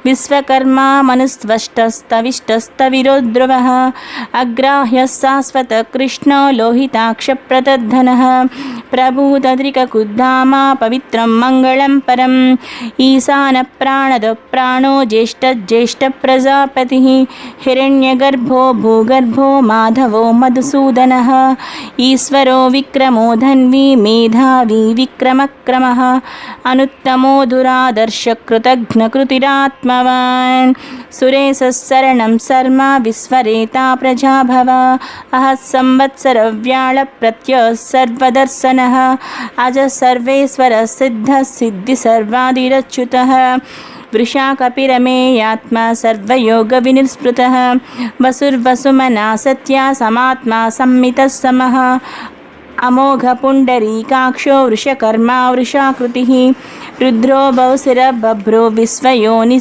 विश्वकर्मा मनुस्त्वष्टस्तविष्टस्तविरो ध्रुवः अग्राह्यः शाश्वत कृष्णो लोहिताक्षप्रतद्धनः प्रभूतद्रिककुद्धामा पवित्रं मङ्गलं परम् ईशानप्राणदः प्राणो ज्येष्ठप्रजापतिः हिरण्यगर्भो भूगर्भो माधवो मधुसूदनः ईश्वरो विक्रमो धन्वी मेधावी विक्रमक्रमः अनुत्तमो दुरादर्शकृतघ्नकृतिरात्मवान् सुरेशः शरणं शर्मा विश्वरेता प्रजाभव अहः संवत्सरव्याळप्रत्ययः सर्वदर्शनः अजः सर्वेश्वरः सिद्धः सिद्धिसर्वादिरच्युतः वृषाकपिरमेयात्मा सर्वयोगविनिस्पृतः वसुर्वसुमना सत्या समात्मा संमितः समः अमोघपुण्डरीकाक्षो वृषकर्मा वृषाकृतिः रुद्रो बहुशिरः बभ्रो विश्वयोनिः